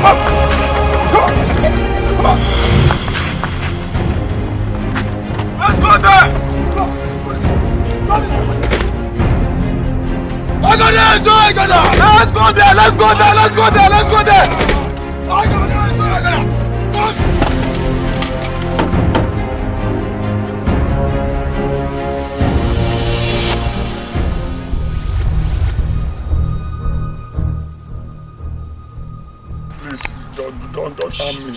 Let's go there! I got there! Let's go there! Let's go there! Let's go there! Let's go there! I got there! Please, don't harm me.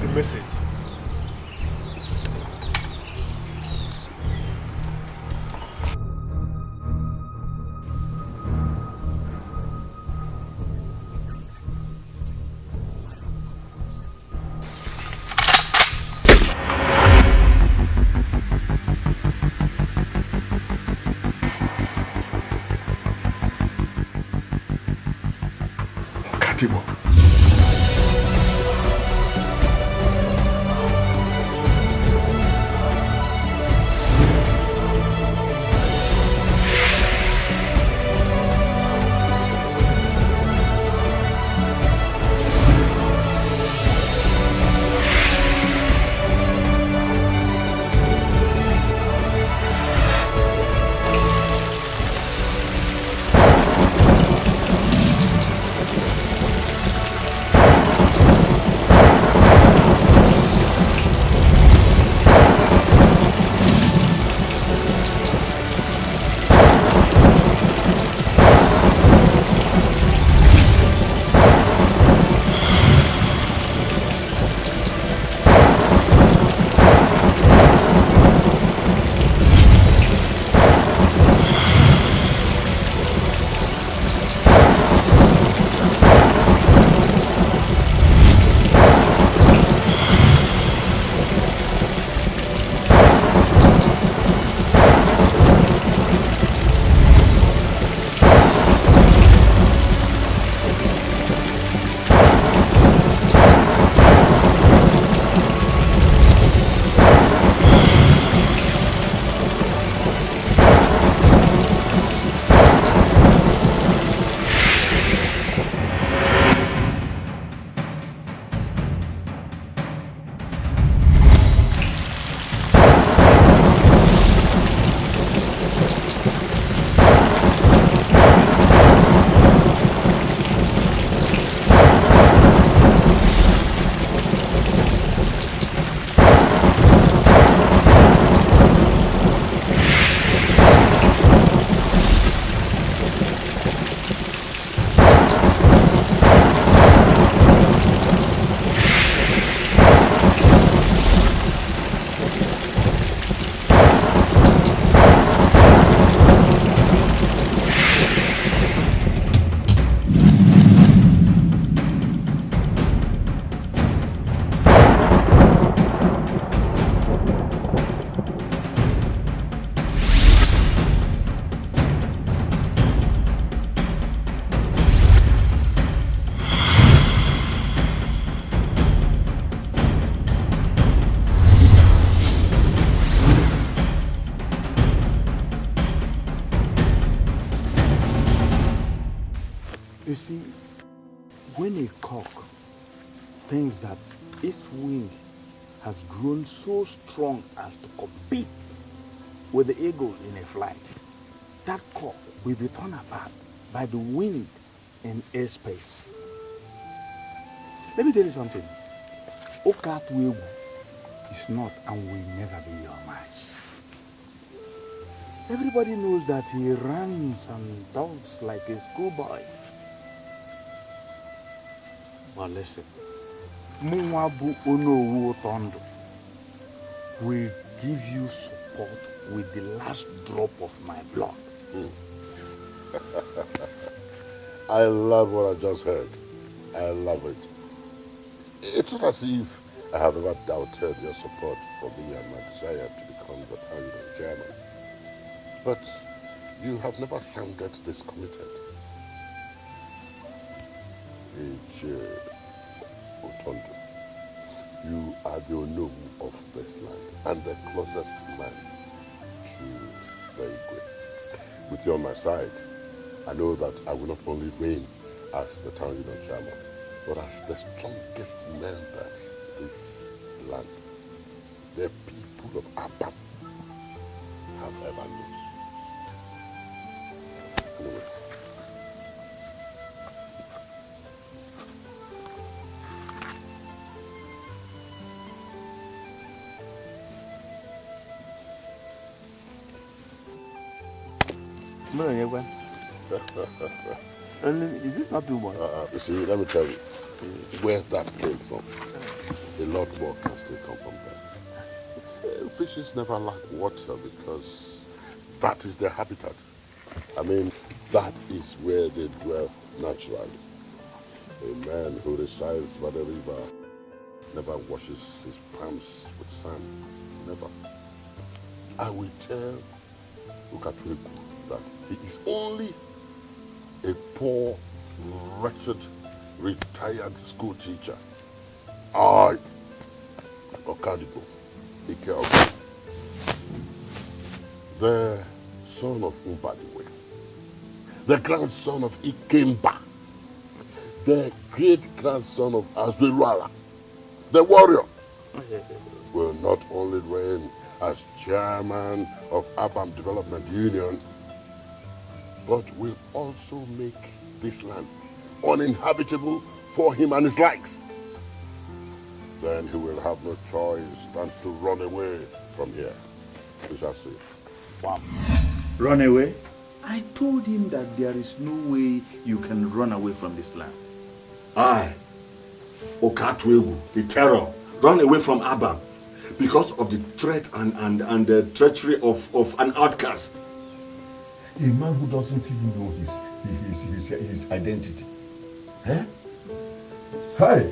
The message. You see, when a cock thinks that its wing has grown so strong as to compete with the eagle in a flight, that cock will be torn apart by the wind in airspace. Let me tell you something. Okatwewu is not and will never be your match. Everybody knows that he runs and talks like a schoolboy. But listen, Muwabu Onowu Tondo will give you support with the last drop of my blood. I love what I just heard. I love it. It's not as if I have ever doubted your support for me and my desire to become battalion chairman. But you have never sounded this committed. Otondo, you are the Onowu of this land and the closest man to the Igwe. with you on my side, I know that I will not only reign as the town union chairman, but as the strongest man that this land, the people of Abba, have ever known. Anyway. Is this not too much? You see, let me tell you, where that came from, a lot more can still come from there. Fishes never lack water because that is their habitat. I mean, that is where they dwell naturally. A man who resides by the river never washes his palms with sand. Never. I will tell Ukatweku that he is only a poor, wretched, retired school teacher. I, Okadibo, Ike, the son of Umbadiwe, the grandson of Ikemba, the great-grandson of Azwilwala, the warrior, will not only reign as chairman of Abam Development Union, but will also make this land uninhabitable for him and his likes. Then he will have no choice than to run away from here. We shall see. Wow. Run away? I told him that there is no way you can run away from this land. I, Okatwewu, the terror, run away from Abam because of the threat and the treachery of an outcast. A man who doesn't even know his identity. Eh? Hi.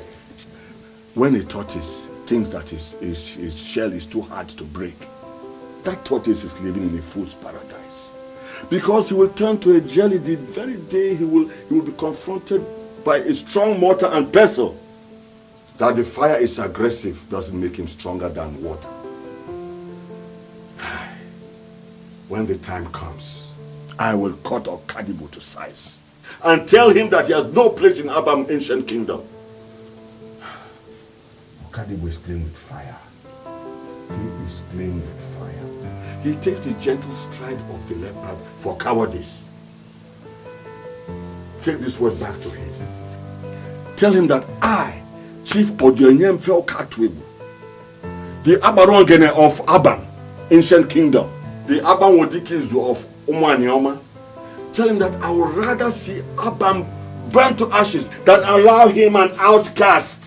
When a tortoise thinks that his shell is too hard to break, that tortoise is living in a fool's paradise. Because he will turn to a jelly the very day he will be confronted by a strong mortar and pestle. That the fire is aggressive doesn't make him stronger than water. When the time comes, I will cut Okadibo to size and tell him that he has no place in Abam ancient kingdom. Okadibo is playing with fire. He is playing with fire. He takes the gentle stride of the leopard for cowardice. Take this word back to him. Tell him that I, Chief Odionyemfe Okatwebu, the Abarongene of Abam, ancient kingdom, the Abam Wodikizu of Umwanioma, tell him that I would rather see Abam burn to ashes than allow him an outcast,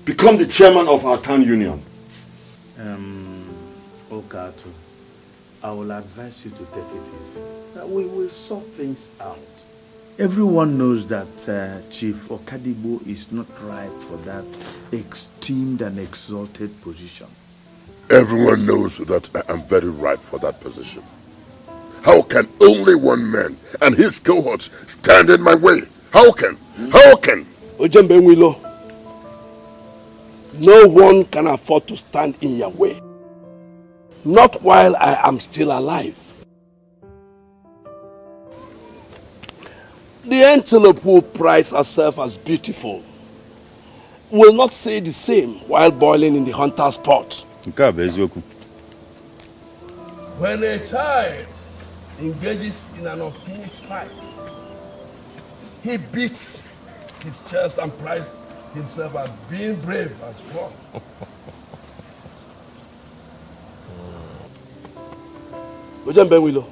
become the chairman of our town union. Okatu, I will advise you to take it easy. That we will sort things out. Everyone knows that Chief Okadibo is not right for that esteemed and exalted position. Everyone knows that I am very ripe for that position. How can only one man and his cohorts stand in my way? How can? Ojembe Nwilo, no one can afford to stand in your way. Not while I am still alive. The antelope who prides herself as beautiful will not say the same while boiling in the hunter's pot. When a child engages in an unfinished fight, he beats his chest and prides himself as being brave and strong. Ojembe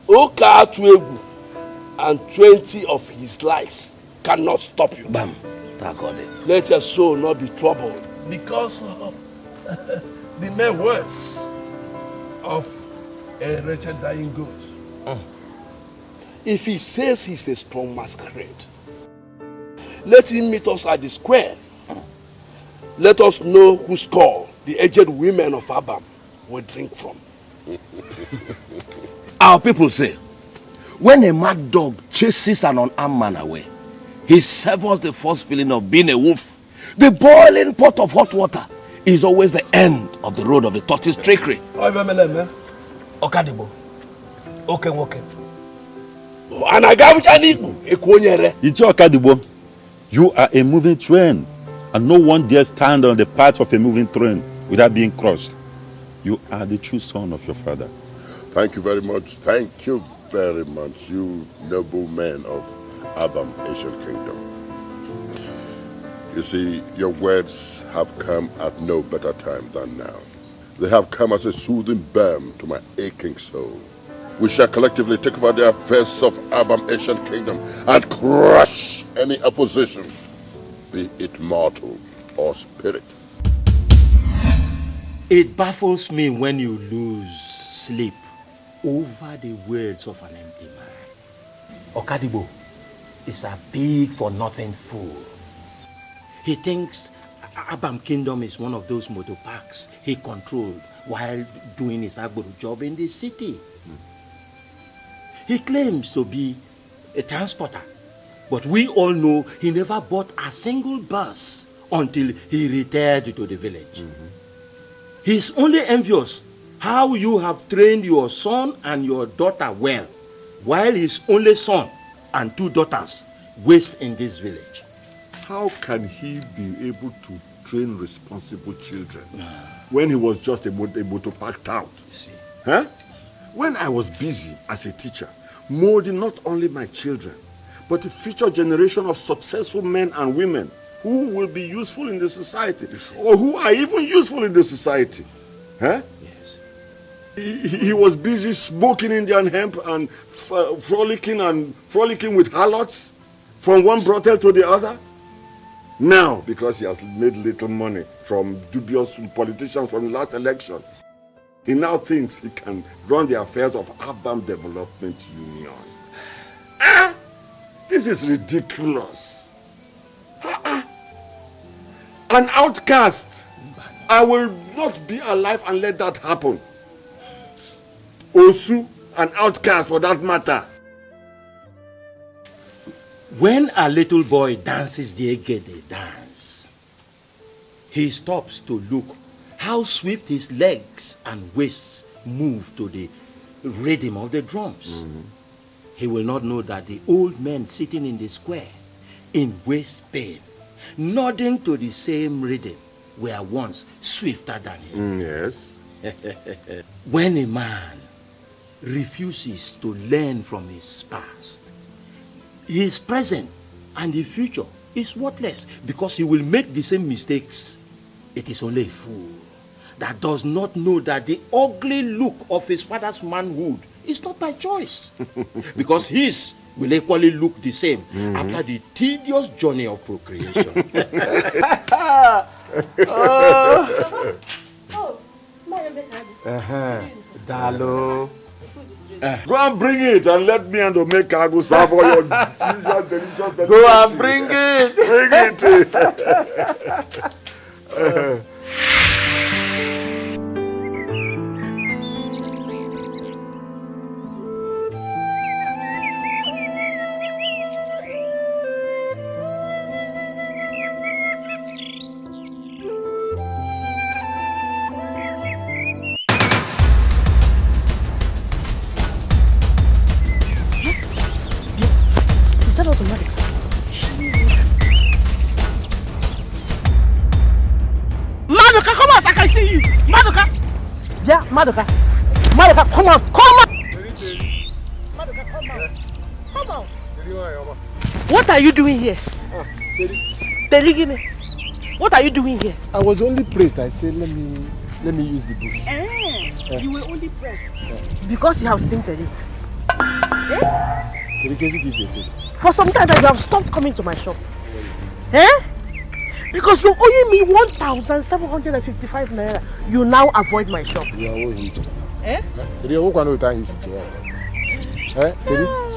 Okatwebu and 20 of his lies cannot stop you. Bam. Let your soul not be troubled because of the mere words of a wretched dying goat. If he says he's a strong masquerade, let him meet us at the square. Let us know whose skull the aged women of Abam will drink from. Our people say, when a mad dog chases an unarmed man away, he severs the first feeling of being a wolf. The boiling pot of hot water is always the end of the road of the tortoise trickery. Okadibo. Okay. And I got It's Okadibo. You are a moving train, and no one dare stand on the path of a moving train without being crossed. You are the true son of your father. Thank you very much. Thank you very much, you noble men of Abam, Asian Kingdom. You see, your words have come at no better time than now. They have come as a soothing balm to my aching soul. We shall collectively take over the affairs of Abam, Asian Kingdom and crush any opposition, be it mortal or spirit. It baffles me when you lose sleep over the words of an empty man. Okadibo is a big for nothing fool. He thinks Abam Kingdom is one of those motor parks he controlled while doing his Agboro job in the city. He claims to be a transporter, but we all know he never bought a single bus until he retired to the village. He's only envious how you have trained your son and your daughter well, while his only son and 2 daughters waste in this village. How can he be able to train responsible children when he was just a motor park tout? Huh? When I was busy as a teacher, molding not only my children, but a future generation of successful men and women who will be useful in the society, or who are even useful in the society. Huh? Yes. He was busy smoking Indian hemp and frolicking with harlots from one brothel to the other. Now, because he has made little money from dubious politicians from the last election, he now thinks he can run the affairs of Abam Development Union. This is ridiculous. An outcast. I will not be alive and let that happen. Osu, an outcast for that matter. When a little boy dances the Egede dance, he stops to look how swift his legs and waists move to the rhythm of the drums. He will not know that the old men sitting in the square, in waist pain, nodding to the same rhythm, were once swifter than him. Yes. When a man refuses to learn from his past, his present and the future is worthless, because he will make the same mistakes. It is only a fool that does not know that the ugly look of his father's manhood is not by choice, because his will equally look the same after the tedious journey of procreation. Dalo. Go and bring it and let me and Omeka go serve all your delicious. Go and bring it. Bring it. Madoka, come on! Madoka, come on! What are you doing here? What are you doing here? I was only pressed. I said, let me use the bush. You were only pressed because you have seen Teddy. For some time you have stopped coming to my shop. Because you're owing me 1,755 naira. You now avoid my shop. You are owing it.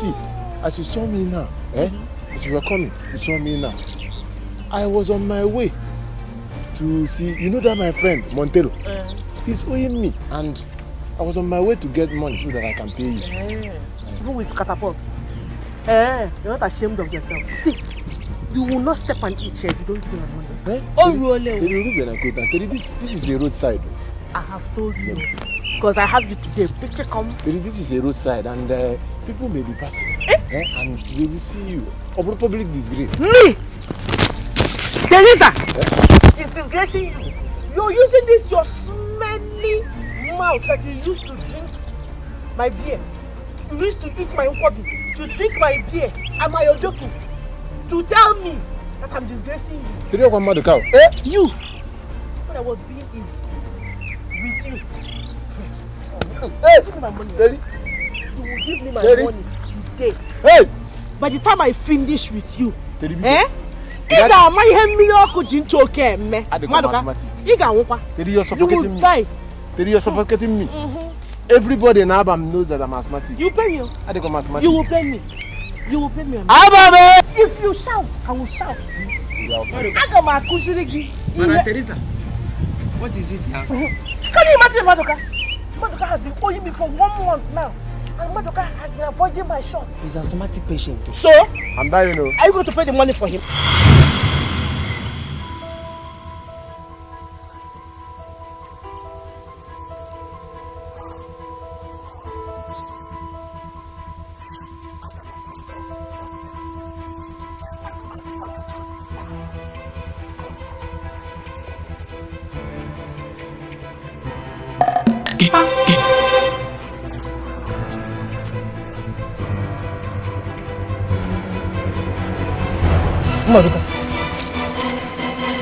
See, as you saw me now, as you were coming, you saw me now. I was on my way to see, you know that my friend, Montero, he's owing me. And I was on my way to get money so that I can pay you. Even with catapult. You're not ashamed of yourself. See, You will not step and eat here if you don't give me my money. Eh? Oh, really? This is a roadside. I have told you. Because I have you today. Picture come. This is a roadside and people may be passing. And they will see you. Or public disgrace. Me! Teresa! It's disgracing you. You're using this your smelly mouth that you used to drink my beer. You used to eat my hobby. To drink my beer. Am I joking? To tell me that I'm disgracing you. You don't want the cow? You! What I was being is with you. Give me my money. Daddy. You will give me my Daddy. money today. Hey! By the time I finish with you, Daddy. you Daddy, you're suffocating me. Die. Daddy, you're suffocating me. Everybody in Abam knows that I'm asthmatic. You pay me. I think I'm asthmatic. You will pay me. You will pay me. Abam! If you shout, I will shout. Madam Teresa, what is it now? Can you imagine Madoka? Madoka has been owing me for 1 month now. And Madoka has been avoiding my shop. He's an asthmatic patient. So? I'm dying, you know. Are you going to pay the money for him?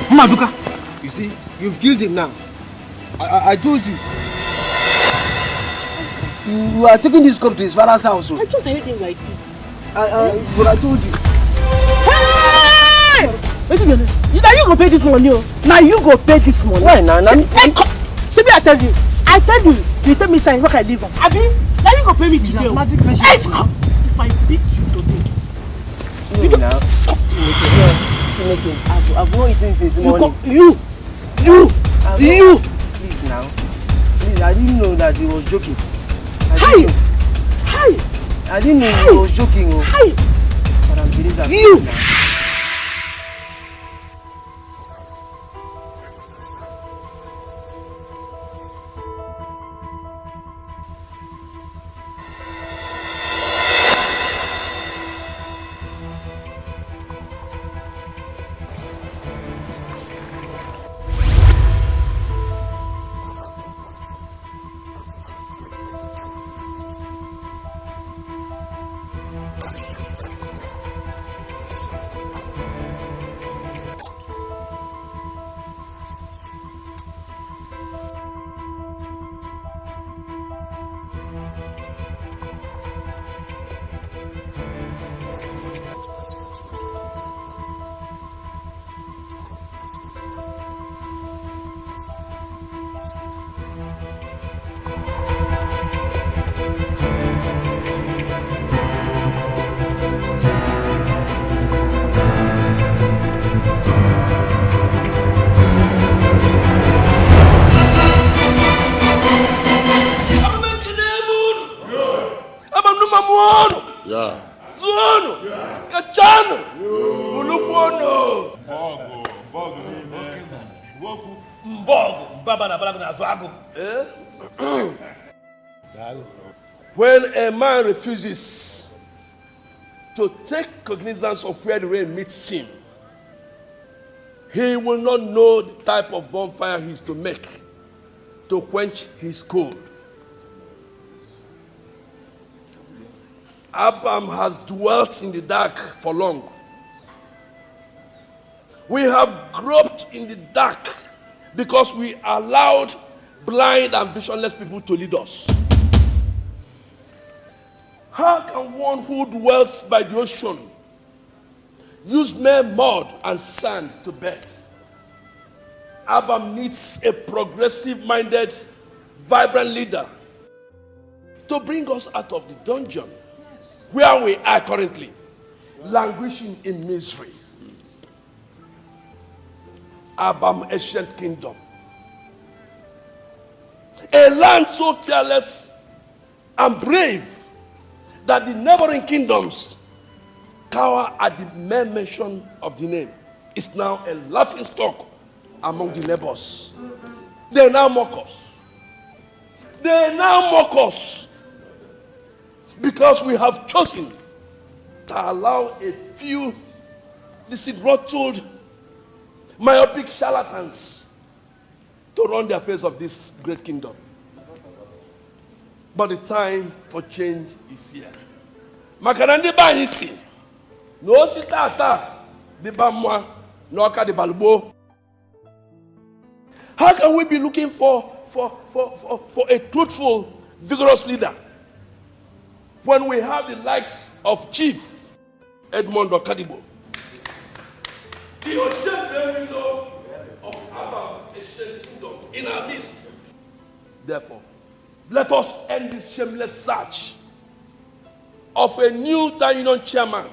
Maduka, you see, you've killed him now. I told you. You are taking this cup to his father's house. I don't say anything like this. But I told you. Hey! Now you go pay this money. Now you go pay this money. Why now? See me, I tell you. You tell me sign what I live on. Abi, now you go pay me today. If I beat you today. I've not eaten since morning. You! Please now. Please, I didn't know that he was joking. I didn't know he was joking. Madam Teresa, you! Now. When a man refuses to take cognizance of where the rain meets him, he will not know the type of bonfire he is to make to quench his cold. Abram has dwelt in the dark for long. We have groped in the dark because we allowed blind and visionless people to lead us. How can one who dwells by the ocean use mere mud and sand to bed? Abram needs a progressive-minded, vibrant leader to bring us out of the dungeon where we are currently, languishing in misery. Abram, ancient kingdom. A land so fearless and brave that the neighboring kingdoms cower at the mere mention of the name is now a laughing stock among the neighbors. They now mock us. They now mock us because we have chosen to allow a few deceit-throttled, myopic charlatans to run the affairs of this great kingdom. But the time for change is here. Makarandi ba isi, no si tata, di ba mwa, no aka di balbo. How can we be looking for a truthful, vigorous leader when we have the likes of Chief Edmond Okadibo, the Ojembe of Abba Ancient Kingdom in our midst? Therefore, let us end this shameless search of a new town union chairman.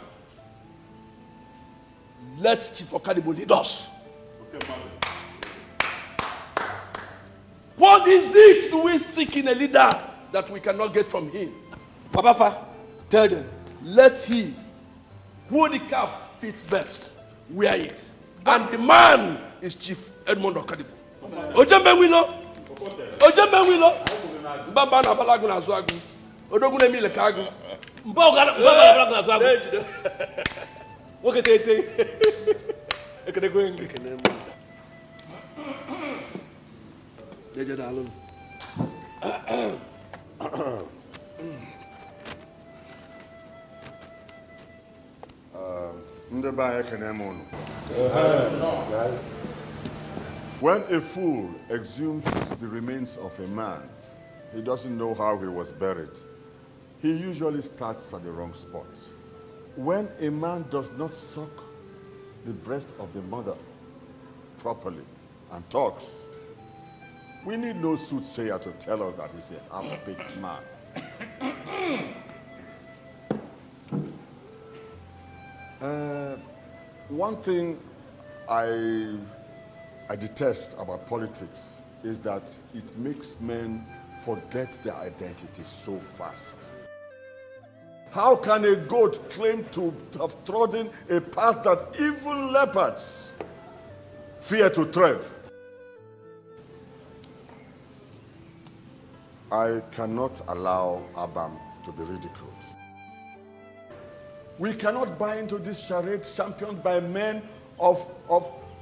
Let Chief Okadibo lead us. What is it do we seek in a leader that we cannot get from him? Papa, tell them. Let he who the cap fits best wear it. And the man is Chief Edmond Okadibo. Ojembe Wilo. Ojembe Wilo. Mbaba na balagu na zuagu. Odogu na mile kagu. Mbaba na balagu na zuagu. Woke tete. Ekene kwengi. Ekene mu. Deje da alone. When a fool exhumes the remains of a man, he doesn't know how he was buried. He usually starts at the wrong spot. When a man does not suck the breast of the mother properly and talks, we need no soothsayer to tell us that he's a half-baked man. One thing I detest about politics is that it makes men forget their identity so fast. How can a goat claim to have trodden a path that even leopards fear to tread? I cannot allow Abam to be ridiculed. We cannot buy into this charade championed by men of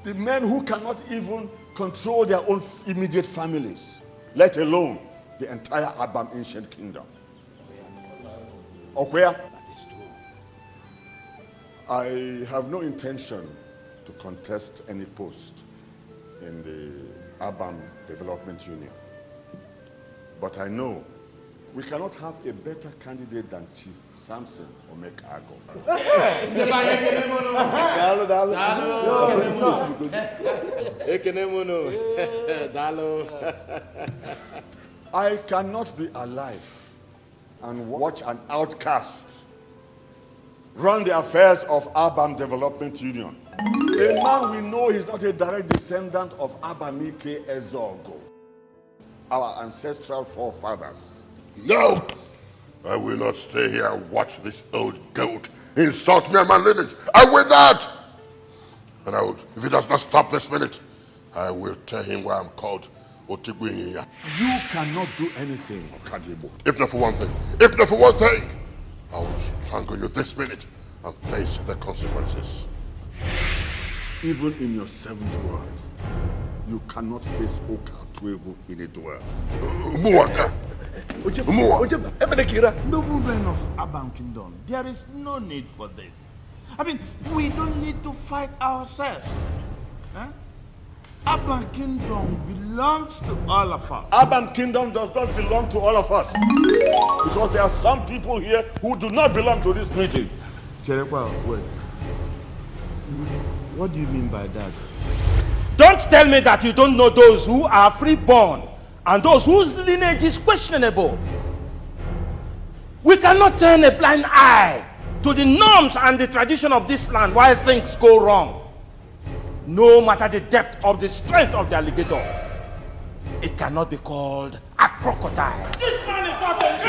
the men who cannot even control their own immediate families, let alone the entire Abam ancient kingdom. Where? That is true. I have no intention to contest any post in the Abam Development Union. But I know we cannot have a better candidate than Chief Samson Omekago. I cannot be alive and watch an outcast run the affairs of Abam Development Union. A man we know is not a direct descendant of Abamike Ezogo, our ancestral forefathers. No! I will not stay here and watch this old goat insult me and my lineage. I will not! And I will, if he does not stop this minute, I will tell him why I'm called Otigwinya. You cannot do anything. If not for one thing, I will strangle you this minute and face the consequences. Even in your seventh word, you cannot face Oka Tuego in a duel. Noblemen of Abam Kingdom, there is no need for this. I mean, we don't need to fight ourselves. Huh? Abam Kingdom belongs to all of us. Abam Kingdom does not belong to all of us. Because there are some people here who do not belong to this meeting. Cherekwa, wait. What do you mean by that? Don't tell me that you don't know those who are freeborn and those whose lineage is questionable. We cannot turn a blind eye to the norms and the tradition of this land while things go wrong. No matter the depth of the strength of the alligator, it cannot be called a crocodile. This man is not a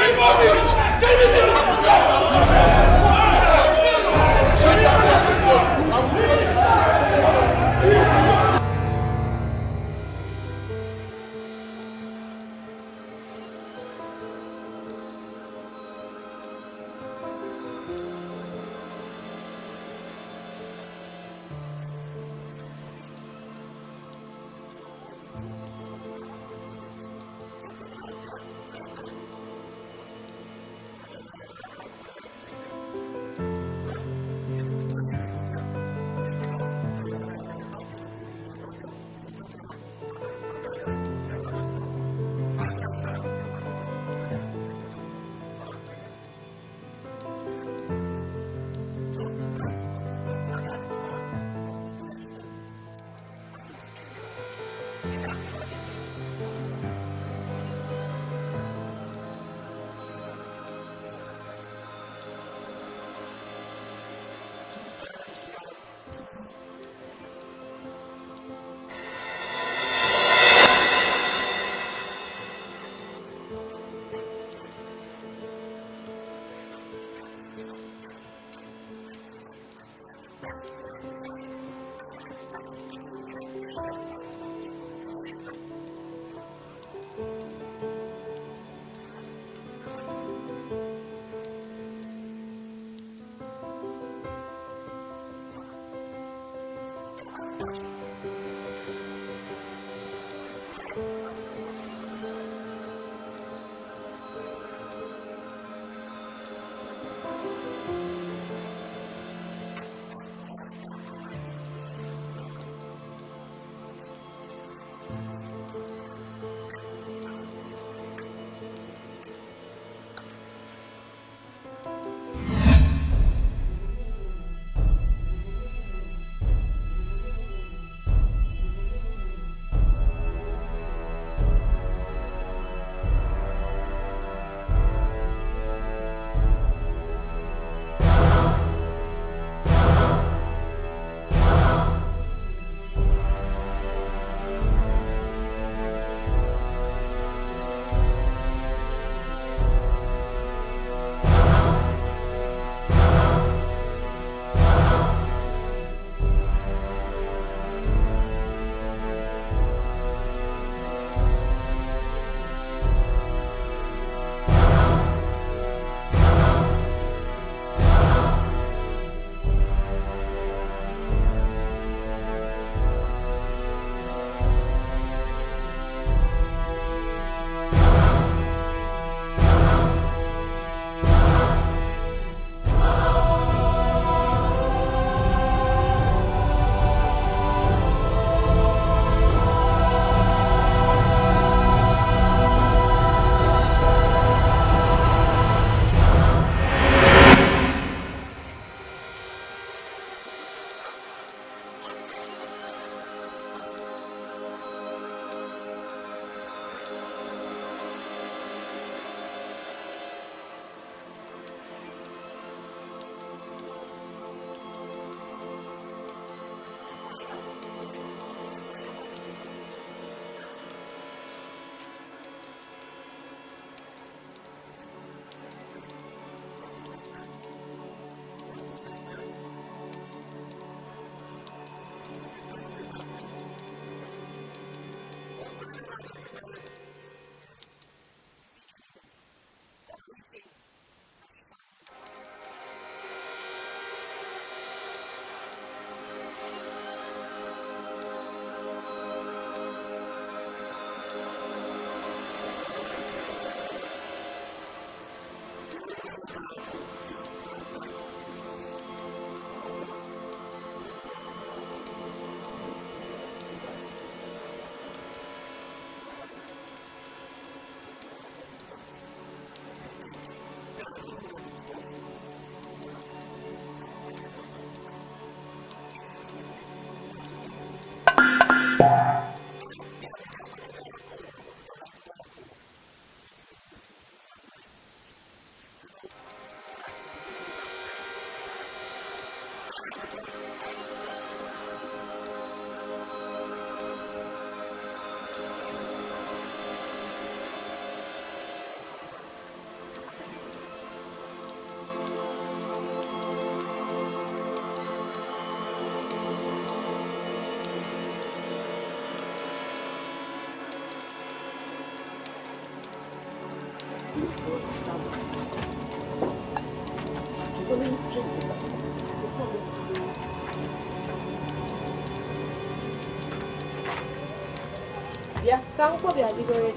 Yeah, sang po biya, di ko ready.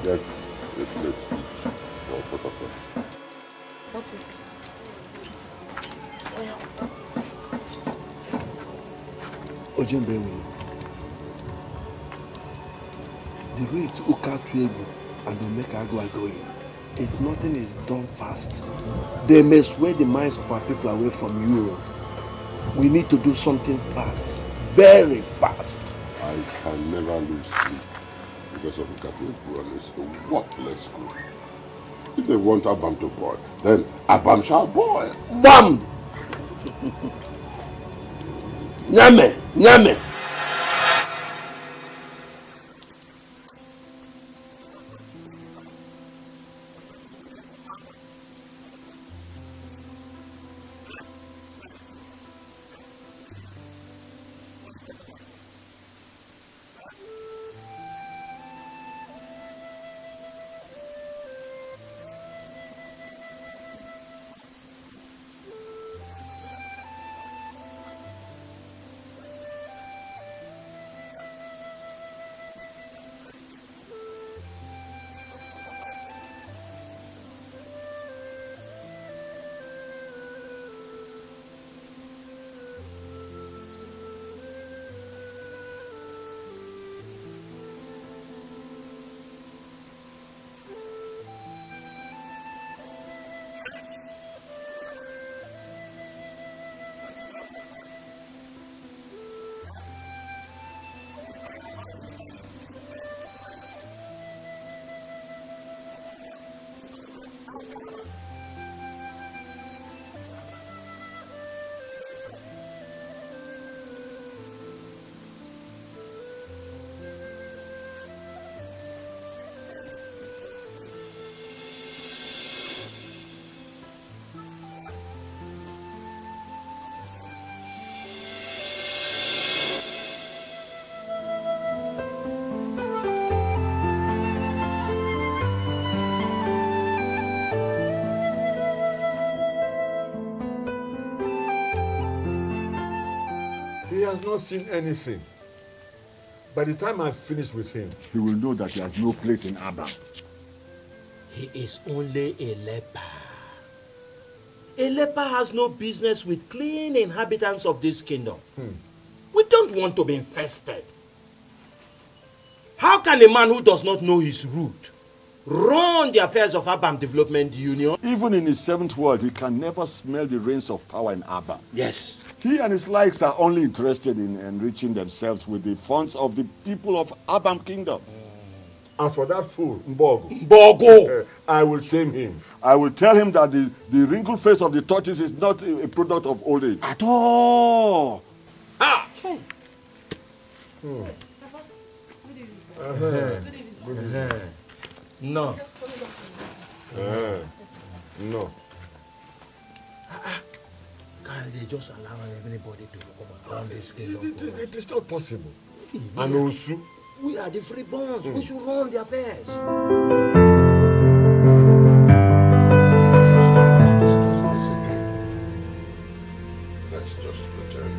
Let's eat for both of us. Okay. Ojembewe, the way to Ukatuegu and the Mekagua going, if nothing is done fast, they may sway the minds of our people away from you. We need to do something fast, very fast. I can never lose sleep because of Ukatuegu and it's a worthless group. If they want Abam to boil, then Abam shall boil. Bam! Nyame! Nyame! He has not seen anything. By the time I finish with him, he will know that he has no place in Abba. He is only a leper. A leper has no business with clean inhabitants of this kingdom. We don't want to be infested. How can a man who does not know his route run the affairs of Abam Development Union? Even in his seventh world, he can never smell the reins of power in Abba. Yes. He and his likes are only interested in enriching themselves with the funds of the people of Abam Kingdom. As for that fool, Mbogo, I will shame him. I will tell him that the wrinkled face of the tortoise is not a product of old age. At all. Ah! No. No. God, they just allow everybody to come around this kingdom. It is not possible. And also, we are the free bonds. We should run the affairs. Let's just pretend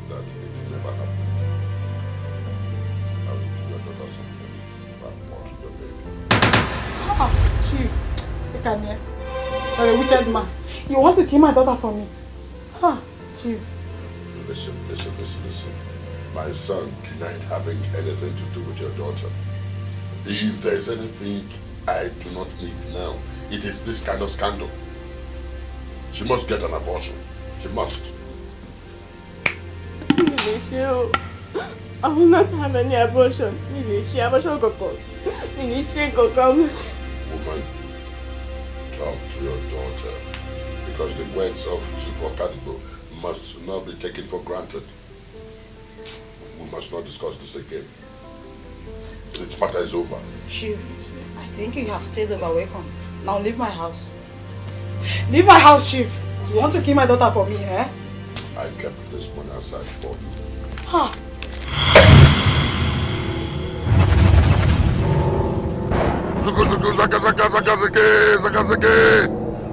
that it never happened. I will give your daughter some money. I want your name. Chief, look at me. You're a wicked man. You want to kill my daughter for me? Huh, Chief. Listen. My son denied having anything to do with your daughter. If there is anything I do not need now, it is this kind of scandal. She must get an abortion. She must. I will not have any abortion. Abortion kokos. Woman, talk to your daughter, because the words of Chief Okadibo must not be taken for granted. We must not discuss this again. This matter is over. Chief, I think you have stayed overwelcome. Now leave my house. Leave my house, Chief. You want to kill my daughter for me, eh? I kept this money aside for you. Huh. Zuku zaka zaka zaka zake zaka zake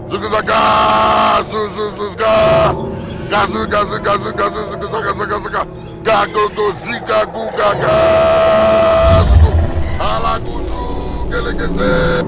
zuku zaka zuzuzuzga gazu gazu gazu gazu zuku zaka zaka zaka gago go zika gu gaga zuku ala gudu gelegeze.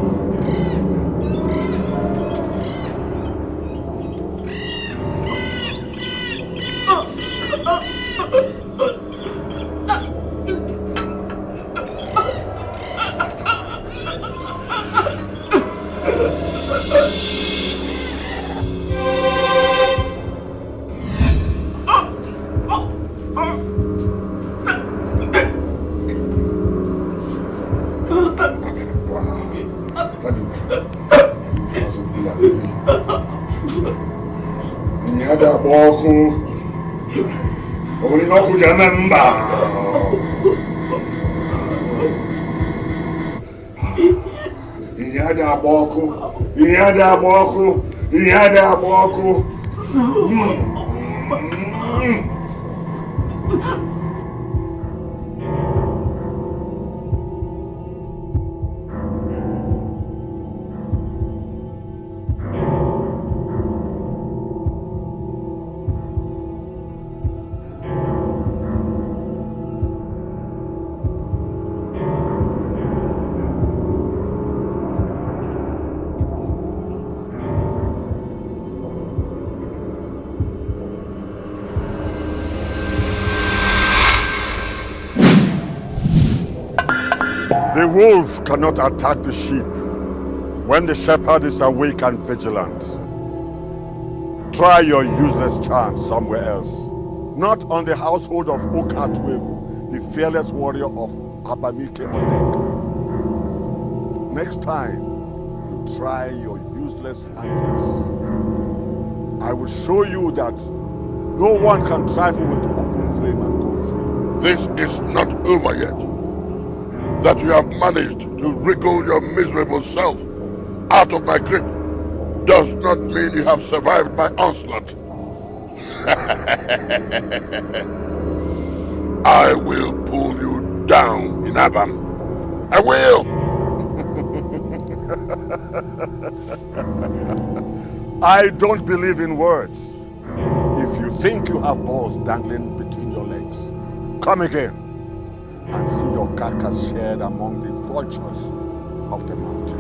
The wolf cannot attack the sheep when the shepherd is awake and vigilant. Try your useless chance somewhere else. Not on the household of Okatwebu, the fearless warrior of Abamike Odeka. Next time, you try your useless antics. I will show you that no one can trifle with open flame and go free. This is not over yet. That you have managed to wriggle your miserable self out of my grip does not mean you have survived my onslaught. I will pull you down in Abam. I will. I don't believe in words. If you think you have balls dangling between your legs, come again and see your carcass shared among the vultures of the mountain.